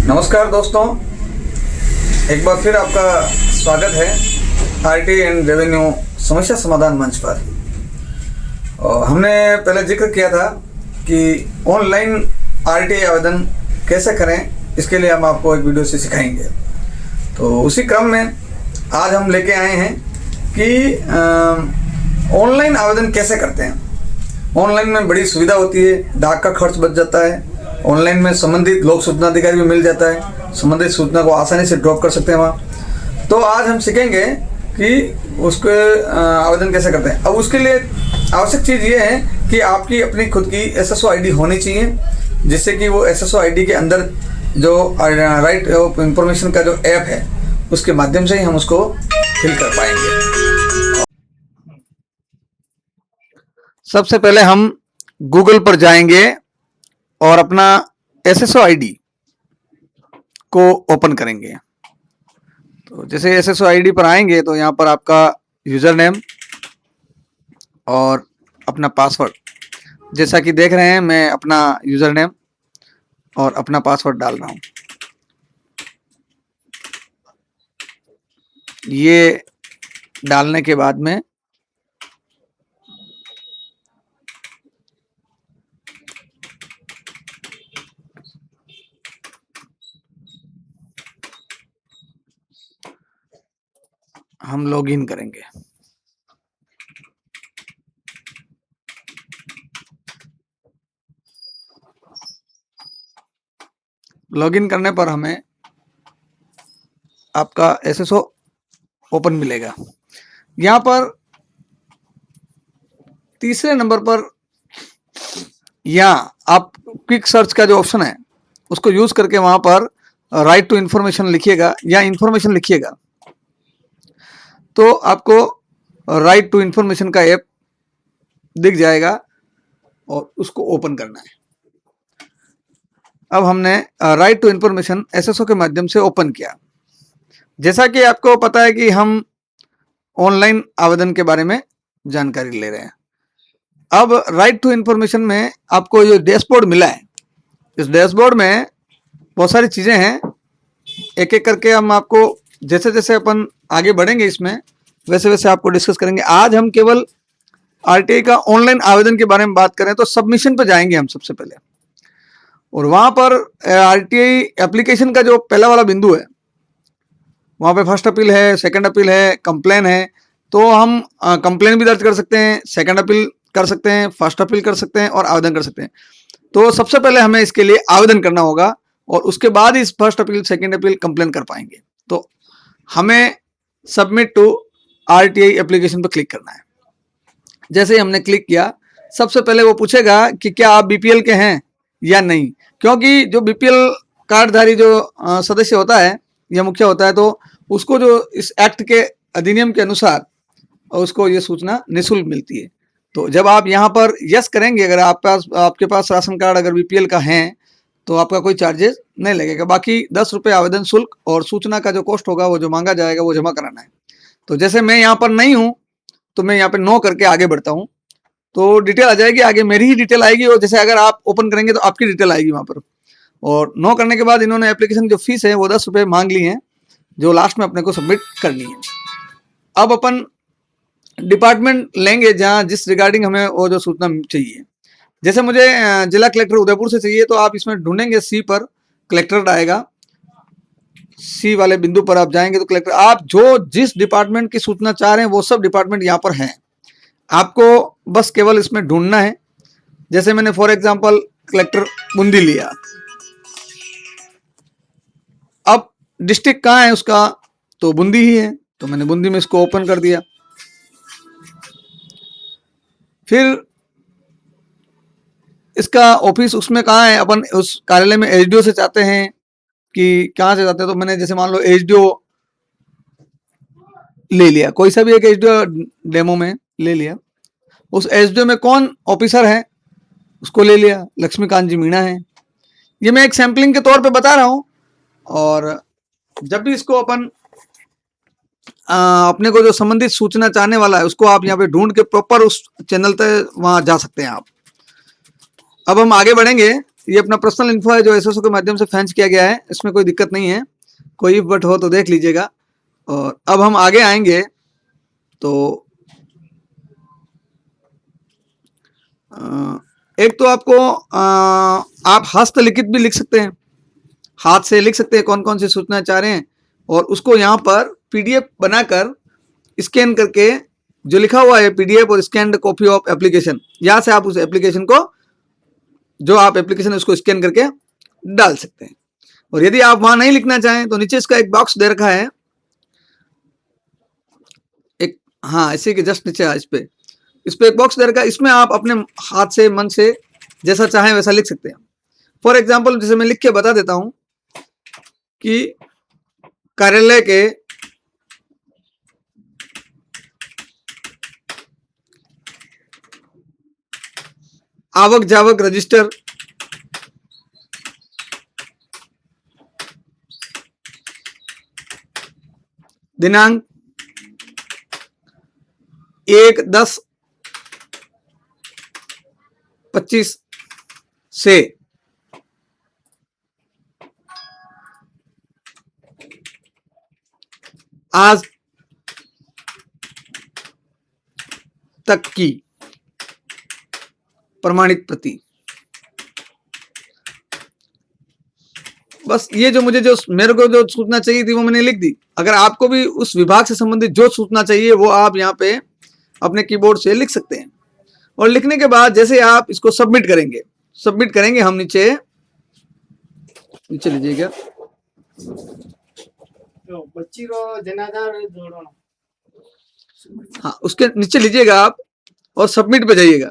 नमस्कार दोस्तों, एक बार फिर आपका स्वागत है आरटी एंड रेवेन्यू समस्या समाधान मंच पर। और हमने पहले जिक्र किया था कि ऑनलाइन आरटी आवेदन कैसे करें, इसके लिए हम आपको एक वीडियो से सिखाएंगे। तो उसी क्रम में आज हम लेके आए हैं कि ऑनलाइन आवेदन कैसे करते हैं। ऑनलाइन में बड़ी सुविधा होती है, डाक का खर्च बच जाता है, ऑनलाइन में संबंधित लोक सूचना अधिकारी भी मिल जाता है, संबंधित सूचना को आसानी से ड्रॉप कर सकते हैं वहाँ। तो आज हम सीखेंगे कि उसके आवेदन कैसे करते हैं। अब उसके लिए आवश्यक चीज़ ये है कि आपकी अपनी खुद की एसएसओ आईडी होनी चाहिए, जिससे कि वो एसएसओ आईडी के अंदर जो राइट ऑफ इंफॉर्मेशन का जो ऐप है उसके माध्यम से ही हम उसको फिल कर पाएंगे। सबसे पहले हम गूगल पर जाएंगे और अपना एसएसओ आईडी को ओपन करेंगे। तो जैसे एसएसओ आईडी पर आएंगे तो यहाँ पर आपका यूज़र नेम और अपना पासवर्ड, जैसा कि देख रहे हैं मैं अपना यूज़र नेम और अपना पासवर्ड डाल रहा हूँ। ये डालने के बाद में हम लॉगिन करेंगे। लॉगिन करने पर हमें आपका एसएसओ ओपन मिलेगा। यहाँ पर तीसरे नंबर पर या आप क्विक सर्च का जो ऑप्शन है उसको यूज करके वहां पर राइट टू इंफॉर्मेशन लिखिएगा या इंफॉर्मेशन लिखिएगा, तो आपको राइट टू इंफॉर्मेशन का ऐप दिख जाएगा और उसको ओपन करना है। अब हमने राइट टू इंफॉर्मेशन एसएसओ के माध्यम से ओपन किया। जैसा कि आपको पता है कि हम ऑनलाइन आवेदन के बारे में जानकारी ले रहे हैं। अब राइट टू इंफॉर्मेशन में आपको जो डैशबोर्ड मिला है, इस डैशबोर्ड में बहुत सारी चीज़ें हैं। एक एक करके हम आपको जैसे जैसे अपन आगे बढ़ेंगे इसमें वैसे वैसे आपको डिस्कस करेंगे। आज हम केवल आरटीआई का ऑनलाइन आवेदन के बारे में बात करें तो सबमिशन पर जाएंगे हम सबसे पहले, और वहाँ पर आरटीआई एप्लीकेशन का जो पहला वाला बिंदु है वहाँ पे फर्स्ट अपील है, सेकंड अपील है, कंप्लेन है। तो हम कंप्लेन भी दर्ज कर सकते हैं, सेकंड अपील कर सकते हैं, फर्स्ट अपील कर सकते हैं और आवेदन कर सकते हैं। तो सबसे पहले हमें इसके लिए आवेदन करना होगा और उसके बाद इस first appeal, second appeal, complain कर पाएंगे। तो हमें सबमिट टू आरटीआई एप्लीकेशन पर क्लिक करना है। जैसे ही हमने क्लिक किया, सबसे पहले वो पूछेगा कि क्या आप बीपीएल के हैं या नहीं, क्योंकि जो बीपीएल कार्डधारी जो सदस्य होता है या मुखिया होता है, तो उसको जो इस एक्ट के अधिनियम के अनुसार उसको ये सूचना निःशुल्क मिलती है। तो जब आप यहाँ पर यस करेंगे, अगर आपके पास राशन कार्ड अगर बीपीएल का है तो आपका कोई चार्जेस नहीं लगेगा। बाकी 10 रुपये आवेदन शुल्क और सूचना का जो कॉस्ट होगा वो जो मांगा जाएगा वो जमा कराना है। तो जैसे मैं यहाँ पर नहीं हूँ तो मैं यहाँ पे नो करके आगे बढ़ता हूँ, तो डिटेल आ जाएगी, आगे मेरी ही डिटेल आएगी। और जैसे अगर आप ओपन करेंगे तो आपकी डिटेल आएगी वहाँ पर। और नो करने के बाद इन्होंने एप्लीकेशन जो फीस है वो 10 रुपये मांग ली है, जो लास्ट में अपने को सबमिट करनी है। अब अपन डिपार्टमेंट लेंगे जहाँ जिस रिगार्डिंग हमें वो जो सूचना चाहिए। जैसे मुझे जिला कलेक्टर उदयपुर से चाहिए, तो आप इसमें ढूंढेंगे सी पर, कलेक्टर आएगा। सी वाले बिंदु पर आप जाएंगे तो कलेक्टर, आप जो जिस डिपार्टमेंट की सूचना चाह रहे हैं वो सब डिपार्टमेंट यहाँ पर हैं। आपको बस केवल इसमें ढूंढना है। जैसे मैंने फॉर एग्जांपल कलेक्टर बूंदी लिया। अब डिस्ट्रिक्ट कहाँ है उसका, तो बूंदी ही है, तो मैंने बूंदी में इसको ओपन कर दिया। फिर इसका ऑफिस उसमें कहाँ है, अपन उस कार्यालय में एसडीओ से चाहते हैं कि कहाँ से चाहते हैं, तो मैंने जैसे मान लो एसडीओ ले लिया, कोई सा भी एक एसडीओ डेमो में ले लिया। उस एसडीओ में कौन ऑफिसर है उसको ले लिया, लक्ष्मीकांत जी मीणा है। ये मैं एक सैम्पलिंग के तौर पे बता रहा हूँ। और जब भी इसको अपन अपने को जो संबंधित सूचना चाहने वाला है उसको आप यहाँ पे ढूंढ के प्रॉपर उस चैनल तक वहां जा सकते हैं आप। अब हम आगे बढ़ेंगे ये अपना पर्सनल इन्फो है जो एसएसओ के माध्यम से फेंच किया गया है, इसमें कोई दिक्कत नहीं है, कोई इफ बट हो तो देख लीजिएगा। और अब हम आगे आएंगे तो एक तो आपको आप हस्तलिखित भी लिख सकते हैं, हाथ से लिख सकते हैं कौन कौन सी सूचना चाह रहे हैं, और उसको यहाँ पर पीडीएफ बनाकर स्कैन करके जो लिखा हुआ है पीडीएफ और स्कैन्ड कॉपी ऑफ एप्लीकेशन, यहाँ से आप उस एप्लीकेशन को, जो आप एप्लीकेशन है उसको स्कैन करके डाल सकते हैं। और यदि आप वहां नहीं लिखना चाहें तो नीचे इसका एक बॉक्स दे रखा है, एक, हाँ इसी के जस्ट नीचे इस पे एक बॉक्स दे रखा है, इसमें आप अपने हाथ से मन से जैसा चाहें वैसा लिख सकते हैं। फॉर एग्जाम्पल जैसे मैं लिख के बता देता हूं कि कार्यालय के आवक जावक रजिस्टर दिनांक 1/10/25 से आज तक की प्रमाणित प्रति। बस ये जो मुझे जो मेरे को जो सूचना चाहिए थी वो मैंने लिख दी। अगर आपको भी उस विभाग से संबंधित जो सूचना चाहिए वो आप यहाँ पे अपने कीबोर्ड से लिख सकते हैं। और लिखने के बाद जैसे आप इसको सबमिट करेंगे हम नीचे लीजिएगा, बच्ची को जनाधार जोड़ो, हाँ उसके नीचे लीजिएगा आप और सबमिट पे जाइएगा।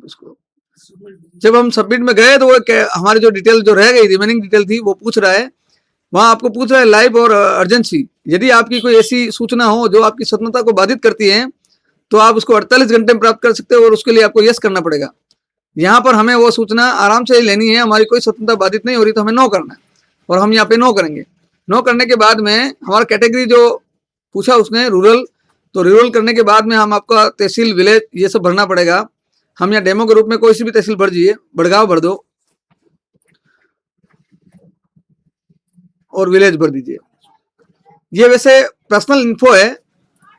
इसको जब हम सबमिट में गए तो वो हमारी जो डिटेल जो रह गई रिमेनिंग डिटेल थी वो पूछ रहा है, वहां आपको पूछ रहा है लाइव और अर्जेंसी। यदि आपकी कोई ऐसी सूचना हो जो आपकी स्वतंत्रता को बाधित करती है तो आप उसको 48 घंटे में प्राप्त कर सकते हो और उसके लिए आपको यस करना पड़ेगा। यहाँ पर हमें वो सूचना आराम से लेनी है, हमारी कोई स्वतंत्रता बाधित नहीं हो रही तो हमें नो करना है और हम यहाँ पे नो करेंगे। नो करने के बाद में हमारा कैटेगरी जो पूछा उसने रूरल, तो रूरल करने के बाद में हम आपका तहसील विलेज ये सब भरना पड़ेगा। हम यहाँ डेमो के रूप में कोई सी भी तहसील भर दीजिए, बड़गांव भर दो और विलेज भर दीजिए। ये वैसे पर्सनल इन्फो है,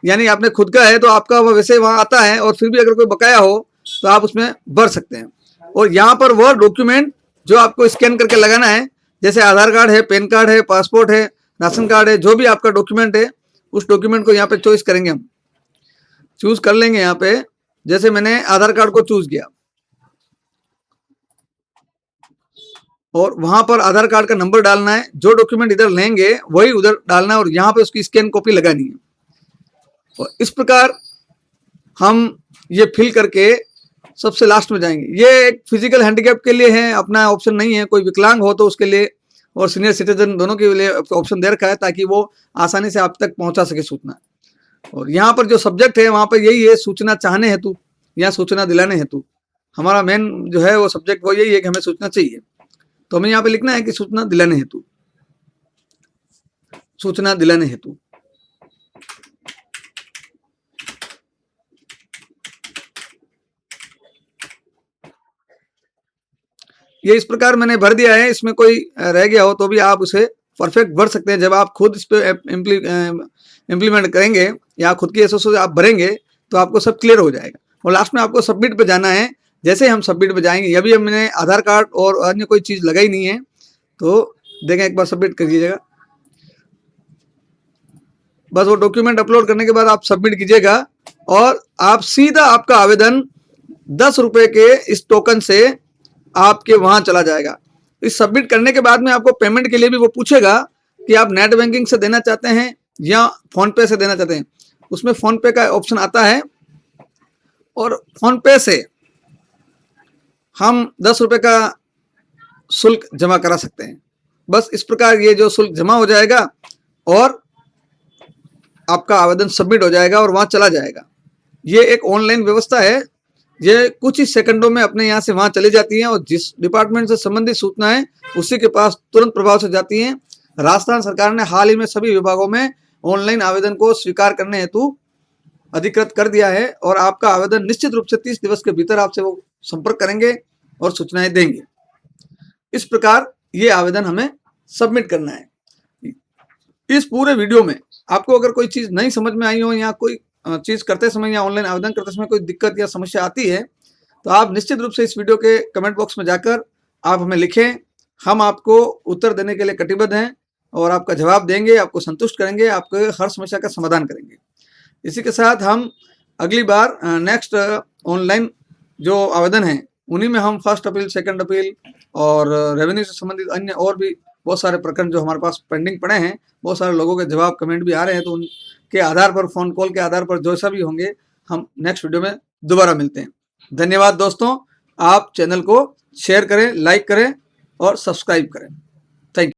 यानी आपने खुद का है तो आपका वो वैसे वहां आता है, और फिर भी अगर कोई बकाया हो तो आप उसमें भर सकते हैं। और यहाँ पर वह डॉक्यूमेंट जो आपको स्कैन करके लगाना है, जैसे आधार कार्ड है, पैन कार्ड है, पासपोर्ट है, राशन कार्ड है, जो भी आपका डॉक्यूमेंट है उस डॉक्यूमेंट को यहाँ पे चॉइस करेंगे, हम चूज कर लेंगे। यहाँ पे जैसे मैंने आधार कार्ड को चूज किया और वहां पर आधार कार्ड का नंबर डालना है, जो डॉक्यूमेंट इधर लेंगे वही उधर डालना है और यहाँ पे उसकी स्कैन कॉपी लगानी है। और इस प्रकार हम ये फिल करके सबसे लास्ट में जाएंगे। ये एक फिजिकल हैंडीकैप के लिए है, अपना ऑप्शन नहीं है। कोई विकलांग हो तो उसके लिए और सीनियर सिटीजन दोनों के लिए ऑप्शन दे रखा है ताकि वो आसानी से आप तक पहुंचा सके सूचना। और यहाँ पर जो सब्जेक्ट है वहां पर यही है, सूचना चाहने हेतु या सूचना दिलाने हेतु। हमारा मेन जो है वो सब्जेक्ट वो यही है कि हमें सूचना चाहिए, तो हमें यहाँ पे लिखना है कि सूचना दिलाने हेतु, सूचना दिलाने हेतु। ये इस प्रकार मैंने भर दिया है, इसमें कोई रह गया हो तो भी आप उसे परफेक्ट भर सकते हैं। जब आप खुद इस पे इम्प्लीमेंट करेंगे या खुद की एसओ आप भरेंगे तो आपको सब क्लियर हो जाएगा। और लास्ट में आपको सबमिट पे जाना है। जैसे हम सबमिट पे जाएंगे, अभी हमने आधार कार्ड और अन्य कोई चीज़ लगाई नहीं है, तो देखें एक बार सबमिट कर दीजिएगा। बस वो डॉक्यूमेंट अपलोड करने के बाद आप सबमिट कीजिएगा और आप सीधा आपका आवेदन 10 रुपये के इस टोकन से आपके वहां चला जाएगा। इस सबमिट करने के बाद में आपको पेमेंट के लिए भी वो पूछेगा कि आप नेट बैंकिंग से देना चाहते हैं या फोन पे से देना चाहते हैं। उसमें फोन पे का ऑप्शन आता है और फोन पे से हम 10 रुपये का शुल्क जमा करा सकते हैं। बस इस प्रकार ये जो शुल्क जमा हो जाएगा और आपका आवेदन सबमिट हो जाएगा और वहां चला जाएगा। ये एक ऑनलाइन व्यवस्था है, ये कुछ ही सेकंडों में अपने यहाँ से वहां चली जाती हैं और जिस डिपार्टमेंट से संबंधित सूचनाएं उसी के पास तुरंत प्रभाव से जाती हैं। राजस्थान सरकार ने हाल ही में सभी विभागों में ऑनलाइन आवेदन को स्वीकार करने हेतु अधिकृत कर दिया है और आपका आवेदन निश्चित रूप से 30 दिवस के भीतर आपसे वो संपर्क करेंगे और सूचनाएं देंगे। इस प्रकार ये आवेदन हमें सबमिट करना है। इस पूरे वीडियो में आपको अगर कोई चीज़ नहीं समझ में आई हो या कोई चीज़ करते समय या ऑनलाइन आवेदन करते समय कोई दिक्कत या समस्या आती है तो आप निश्चित रूप से इस वीडियो के कमेंट बॉक्स में जाकर आप हमें लिखें। हम आपको उत्तर देने के लिए कटिबद्ध हैं और आपका जवाब देंगे, आपको संतुष्ट करेंगे, आपको हर समस्या का समाधान करेंगे। इसी के साथ हम अगली बार नेक्स्ट ऑनलाइन जो आवेदन है उन्हीं में हम फर्स्ट अपील, सेकंड अपील और रेवेन्यू से संबंधित अन्य और भी बहुत सारे प्रकरण जो हमारे पास पेंडिंग पड़े हैं, बहुत सारे लोगों के जवाब कमेंट भी आ रहे हैं, तो उनके आधार पर, फ़ोन कॉल के आधार पर जैसा भी होंगे हम नेक्स्ट वीडियो में दोबारा मिलते हैं। धन्यवाद दोस्तों। आप चैनल को शेयर करें, लाइक करें और सब्सक्राइब करें।